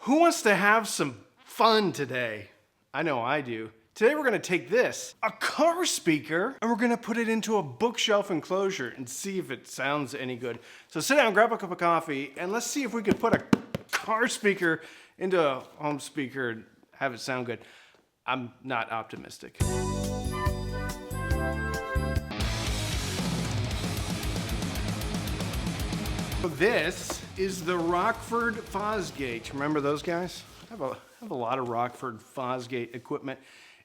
Who wants to have some fun today? I know I do. Today we're gonna take this, a car speaker, and we're gonna put it into a bookshelf enclosure and see if it sounds any good. So sit down, grab a cup of coffee, and let's see if we can put a car speaker into a home speaker and have it sound good. I'm not optimistic. This is the Rockford Fosgate. Remember those guys? I have a lot of Rockford Fosgate equipment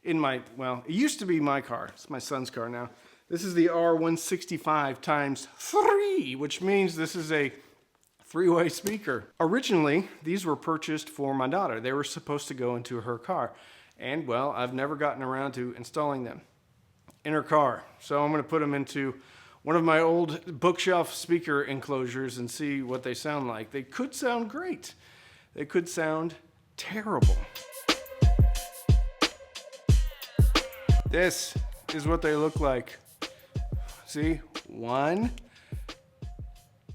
in my, well, it used to be my car. It's my son's car now. This is the R165 times 3, which means this is a 3-way speaker. Originally, these were purchased for my daughter. They were supposed to go into her car. And well, I've never gotten around to installing them in her car. So I'm gonna put them into one of my old bookshelf speaker enclosures and see what they sound like. They could sound great. They could sound terrible. This is what they look like. See, 1,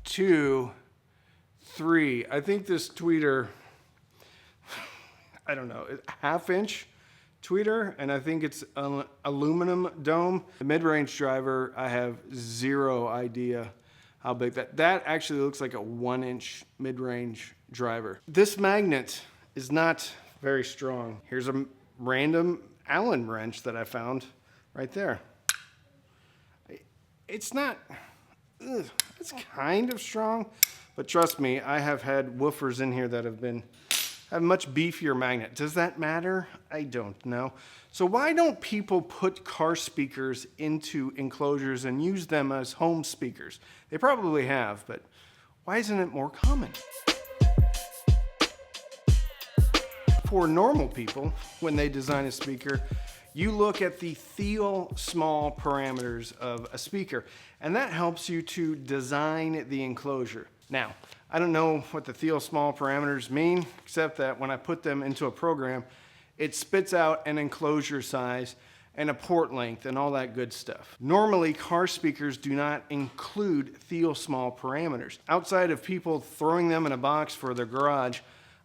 2, 3. I think this tweeter, I don't know, half-inch tweeter, and I think it's an aluminum dome. The mid-range driver, I have zero idea how big that actually looks like a 1-inch mid-range driver. This magnet is not very strong. Here's a random Allen wrench that I found right there. It's not, it's kind of strong, but trust me, I have had woofers in here that have much beefier magnet. Does that matter? I don't know. So why don't people put car speakers into enclosures and use them as home speakers? They probably have, but why isn't it more common? For normal people, when they design a speaker, you look at the Thiel small parameters of a speaker, and that helps you to design the enclosure. Now, I don't know what the Thiel small parameters mean, except that when I put them into a program, it spits out an enclosure size and a port length and all that good stuff. Normally, car speakers do not include Thiel small parameters. Outside of people throwing them in a box for their garage,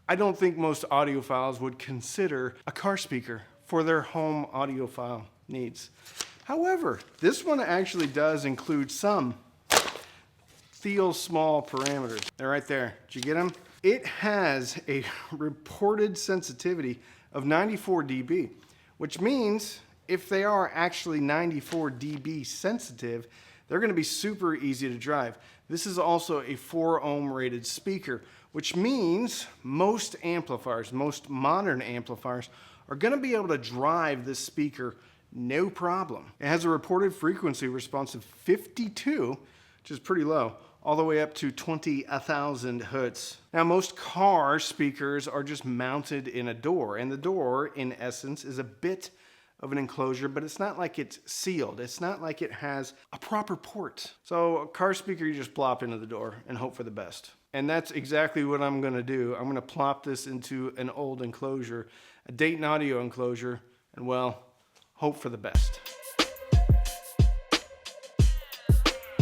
I don't think most audiophiles would consider a car speaker for their home audiophile needs. However, this one actually does include some Thiel small parameters. They're right there. Did you get them? It has a reported sensitivity of 94 dB, which means if they are actually 94 dB sensitive, they're going to be super easy to drive. This is also a 4 ohm rated speaker, which means most amplifiers, most modern amplifiers, are going to be able to drive this speaker no problem. It has a reported frequency response of 52, which is pretty low, all the way up to 20,000 hertz. Now, most car speakers are just mounted in a door, and the door, in essence, is a bit of an enclosure, but it's not like it's sealed. It's not like it has a proper port. So a car speaker, you just plop into the door and hope for the best. And that's exactly what I'm gonna do. I'm gonna plop this into an old enclosure, a Dayton Audio enclosure, and well, hope for the best.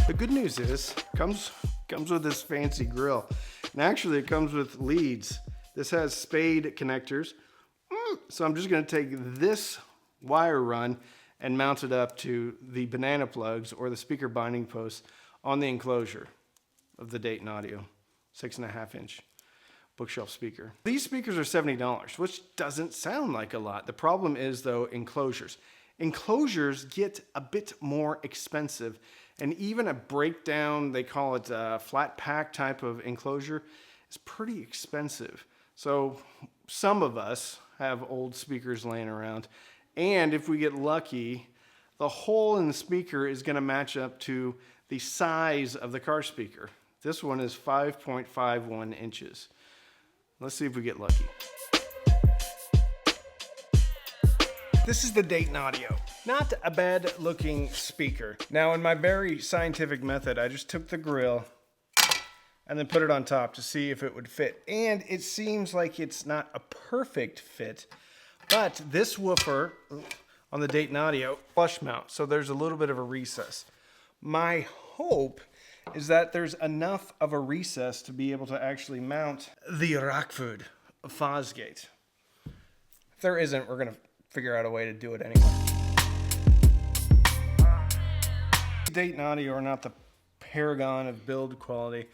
The good news is, comes with this fancy grill. And actually it comes with leads. This has spade connectors. So I'm just gonna take this wire run and mount it up to the banana plugs or the speaker binding posts on the enclosure of the Dayton Audio 6.5-inch bookshelf speaker. These speakers are $70, which doesn't sound like a lot. The problem is though, enclosures. Enclosures get a bit more expensive, and even a breakdown, they call it a flat pack type of enclosure, is pretty expensive. So some of us have old speakers laying around, and if we get lucky, the hole in the speaker is going to match up to the size of the car speaker. This one is 5.51 inches. Let's see if we get lucky. This is the Dayton Audio. Not a bad looking speaker. Now, in my very scientific method, I just took the grill and then put it on top to see if it would fit. And it seems like it's not a perfect fit, but this woofer on the Dayton Audio flush mount, so there's a little bit of a recess. My hope is that there's enough of a recess to be able to actually mount the Rockford Fosgate. If there isn't, we're gonna figure out a way to do it anyway. Dayton Audio are not the paragon of build quality.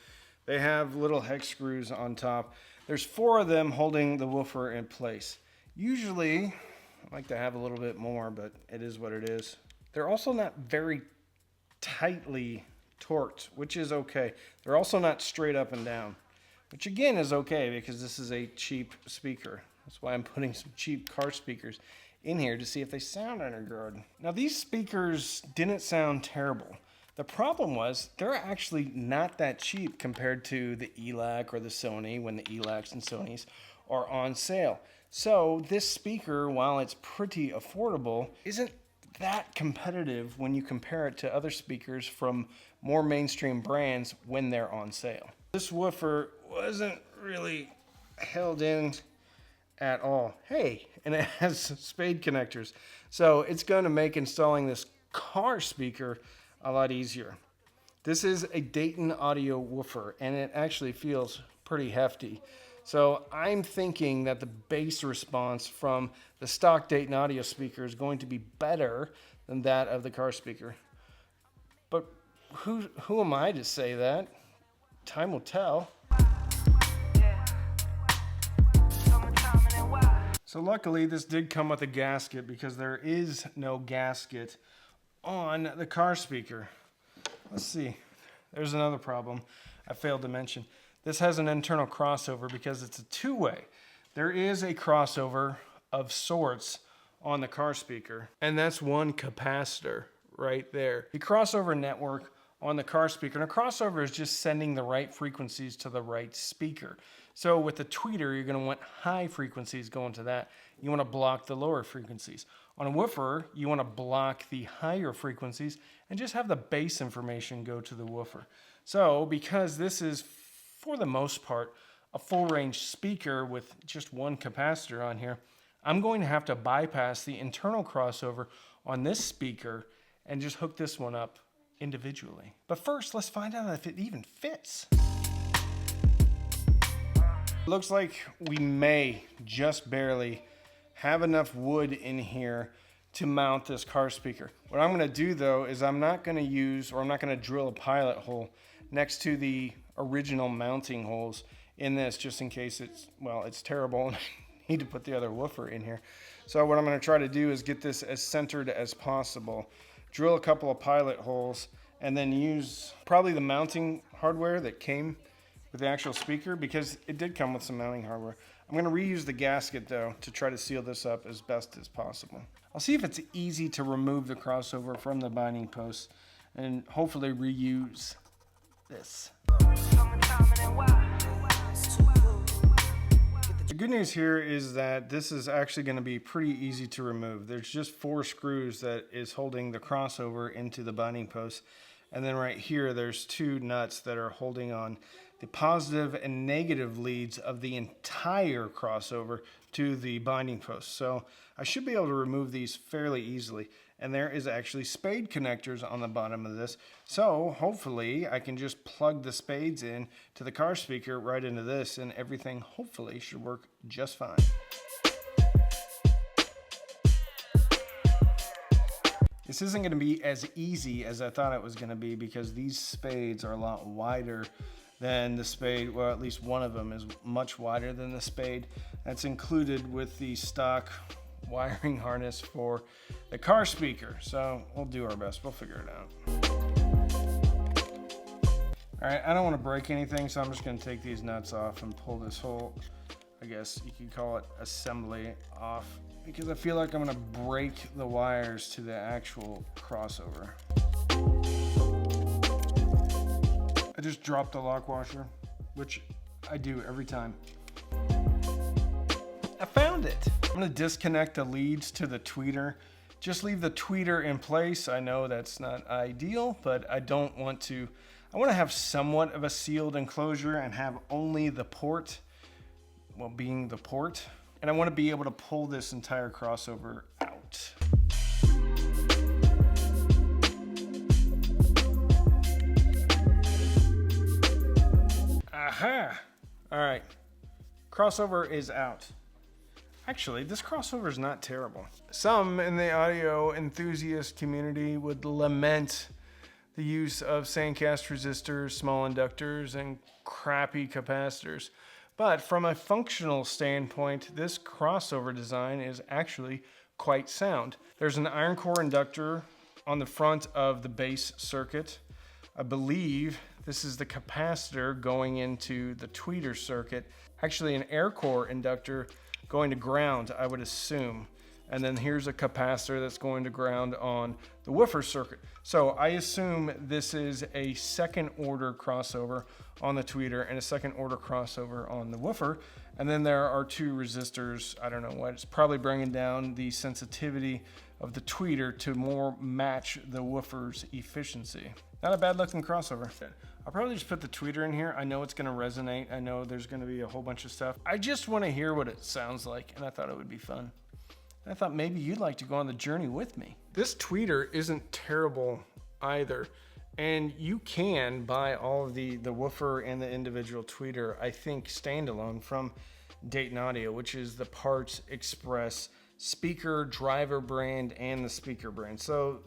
They have little hex screws on top. There's 4 of them holding the woofer in place. Usually, I like to have a little bit more, but it is what it is. They're also not very tightly torqued, which is okay. They're also not straight up and down, which again is okay because this is a cheap speaker. That's why I'm putting some cheap car speakers in here to see if they sound any good. Now these speakers didn't sound terrible. The problem was they're actually not that cheap compared to the ELAC or the Sony when the ELACs and Sonys are on sale. So this speaker, while it's pretty affordable, isn't that competitive when you compare it to other speakers from more mainstream brands when they're on sale. This woofer wasn't really held in at all. Hey, and it has spade connectors. So it's going to make installing this car speaker a lot easier. This is a Dayton Audio woofer, and it actually feels pretty hefty. So I'm thinking that the bass response from the stock Dayton Audio speaker is going to be better than that of the car speaker. But who am I to say that? Time will tell. So luckily this did come with a gasket because there is no gasket on the car speaker. Let's see. There's another problem I failed to mention. This has an internal crossover because it's a 2-way. There is a crossover of sorts on the car speaker, and that's one capacitor right there. The crossover network on the car speaker, and a crossover is just sending the right frequencies to the right speaker. So with the tweeter, you're going to want high frequencies going to that. You want to block the lower frequencies. On a woofer, you want to block the higher frequencies and just have the bass information go to the woofer. So because this is, for the most part, a full range speaker with just one capacitor on here, I'm going to have to bypass the internal crossover on this speaker and just hook this one up individually. But first, let's find out if it even fits. Looks like we may just barely have enough wood in here to mount this car speaker. What I'm going to do though is I'm not going to drill a pilot hole next to the original mounting holes in this, just in case it's terrible and I need to put the other woofer in here. So what I'm going to try to do is get this as centered as possible, drill a couple of pilot holes, and then use probably the mounting hardware that came with the actual speaker, because it did come with some mounting hardware. I'm going to reuse the gasket though to try to seal this up as best as possible. I'll see if it's easy to remove the crossover from the binding posts and hopefully reuse this. The good news here is that this is actually going to be pretty easy to remove. There's just 4 screws that is holding the crossover into the binding post. And then right here, there's 2 nuts that are holding on the positive and negative leads of the entire crossover to the binding post. So I should be able to remove these fairly easily. And there is actually spade connectors on the bottom of this. So hopefully I can just plug the spades in to the car speaker right into this, and everything hopefully should work just fine. This isn't going to be as easy as I thought it was going to be, because these spades are a lot wider than the spade. Well, at least one of them is much wider than the spade that's included with the stock wiring harness for the car speaker. So we'll do our best. We'll figure it out. All right, I don't want to break anything, so I'm just going to take these nuts off and pull this whole, I guess you could call it, assembly off, because I feel like I'm going to break the wires to the actual crossover. I just dropped the lock washer, which I do every time. I found it. I'm going to disconnect the leads to the tweeter. Just leave the tweeter in place. I know that's not ideal, but I don't want to. I want to have somewhat of a sealed enclosure and have only the port, well, being the port. And I want to be able to pull this entire crossover out. Aha! All right, Crossover is out. Actually, this crossover is not terrible. Some in the audio enthusiast community would lament the use of sandcast resistors, small inductors, and crappy capacitors. But from a functional standpoint, this crossover design is actually quite sound. There's an iron core inductor on the front of the base circuit. I believe this is the capacitor going into the tweeter circuit. Actually, an air core inductor going to ground, I would assume. And then here's a capacitor that's going to ground on the woofer circuit. So I assume this is a second order crossover on the tweeter and a second order crossover on the woofer. And then there are two resistors. I don't know what, it's probably bringing down the sensitivity of the tweeter to more match the woofer's efficiency. Not a bad looking crossover. I'll probably just put the tweeter in here. I know it's gonna resonate. I know there's gonna be a whole bunch of stuff. I just wanna hear what it sounds like, and I thought it would be fun. I thought maybe you'd like to go on the journey with me. This tweeter isn't terrible either. And you can buy all of the woofer and the individual tweeter, I think, standalone from Dayton Audio, which is the Parts Express speaker driver brand and the speaker brand. So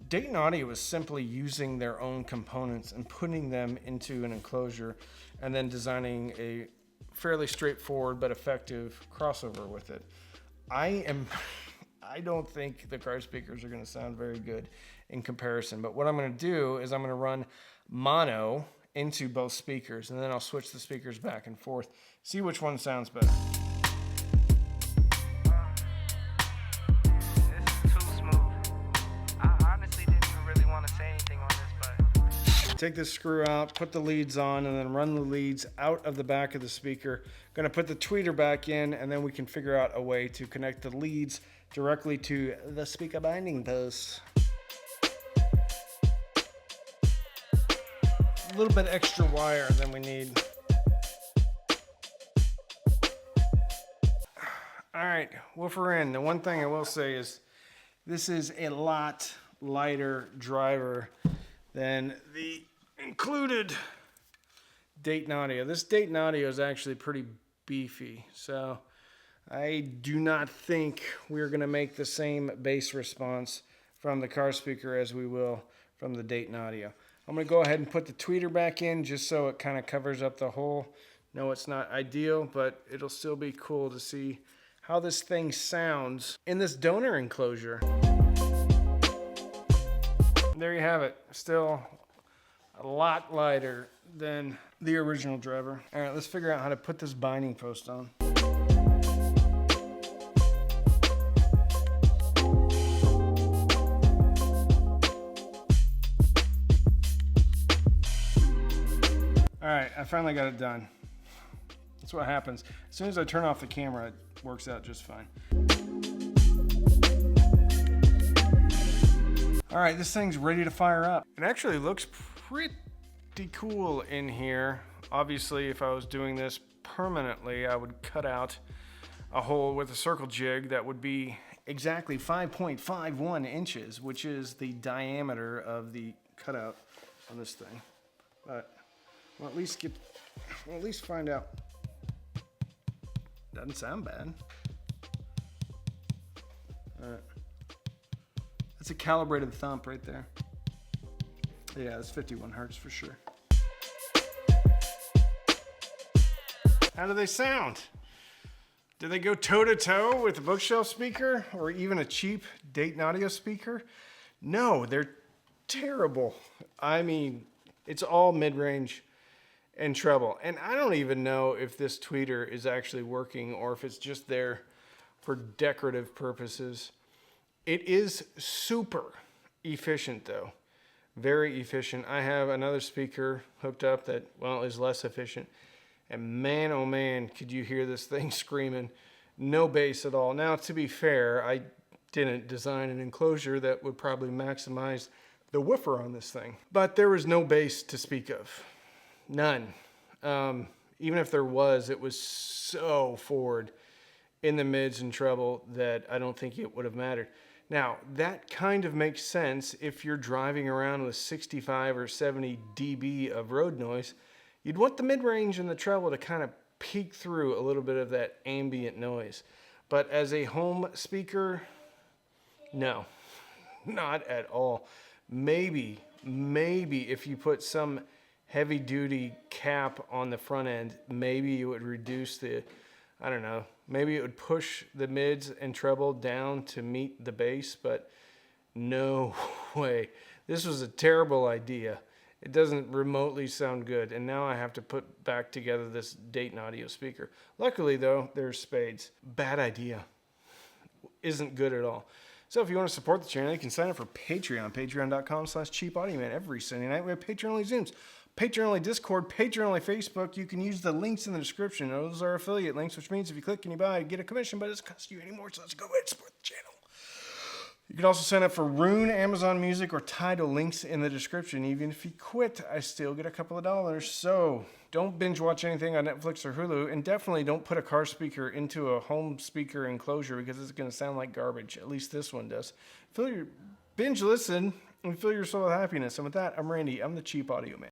Dayton Audio is simply using their own components and putting them into an enclosure and then designing a fairly straightforward but effective crossover with it. I don't think the car speakers are going to sound very good in comparison, but what I'm going to do is I'm going to run mono into both speakers, and then I'll switch the speakers back and forth, see which one sounds better. Take this screw out, put the leads on, and then run the leads out of the back of the speaker. Gonna put the tweeter back in, and then we can figure out a way to connect the leads directly to the speaker binding posts. A little bit extra wire than we need. All right, woofer in. The one thing I will say is this is a lot lighter driver than the included Dayton Audio. This Dayton Audio is actually pretty beefy, so I do not think we're going to make the same bass response from the car speaker as we will from the Dayton Audio. I'm going to go ahead and put the tweeter back in just so it kind of covers up the hole. No, it's not ideal, but it'll still be cool to see how this thing sounds in this donor enclosure. There you have it. Still a lot lighter than the original driver. All right, let's figure out how to put this binding post on. All right, I finally got it done. That's what happens. As soon as I turn off the camera, it works out just fine. All right, this thing's ready to fire up. It actually looks pretty cool in here. Obviously, if I was doing this permanently, I would cut out a hole with a circle jig that would be exactly 5.51 inches, which is the diameter of the cutout on this thing. But we'll at least find out. Doesn't sound bad. All right. That's a calibrated thump right there. Yeah, that's 51 hertz for sure. How do they sound? Do they go toe-to-toe with a bookshelf speaker or even a cheap Dayton Audio speaker? No, they're terrible. I mean, it's all mid-range and treble. And I don't even know if this tweeter is actually working or if it's just there for decorative purposes. It is super efficient though, very efficient. I have another speaker hooked up that, well, is less efficient. And man, oh man, could you hear this thing screaming. No bass at all. Now, to be fair, I didn't design an enclosure that would probably maximize the woofer on this thing. But there was no bass to speak of. None. Even if there was, it was so forward in the mids and treble that I don't think it would have mattered. Now, that kind of makes sense if you're driving around with 65 or 70 dB of road noise. You'd want the mid-range and the treble to kind of peek through a little bit of that ambient noise. But as a home speaker, no, not at all. Maybe if you put some heavy duty cap on the front end, maybe it would reduce the, I don't know, maybe it would push the mids and treble down to meet the bass, but no way. This was a terrible idea. It doesn't remotely sound good, and now I have to put back together this Dayton audio speaker. Luckily, though, there's spades. Bad idea. Isn't good at all. So if you want to support the channel, you can sign up for Patreon, patreon.com/cheapaudioman. Every Sunday night, we have Patreon-only Zooms, Patreon-only Discord, Patreon-only Facebook. You can use the links in the description. Those are affiliate links, which means if you click and you buy, you get a commission, but it doesn't cost you anymore, so let's go ahead and support the channel. You can also sign up for Rune, Amazon Music, or Tidal, links in the description. Even if you quit, I still get a couple of dollars. So don't binge watch anything on Netflix or Hulu, and definitely don't put a car speaker into a home speaker enclosure because it's going to sound like garbage. At least this one does. Binge listen and fill your soul with happiness. And with that, I'm Randy. I'm the Cheap Audio Man.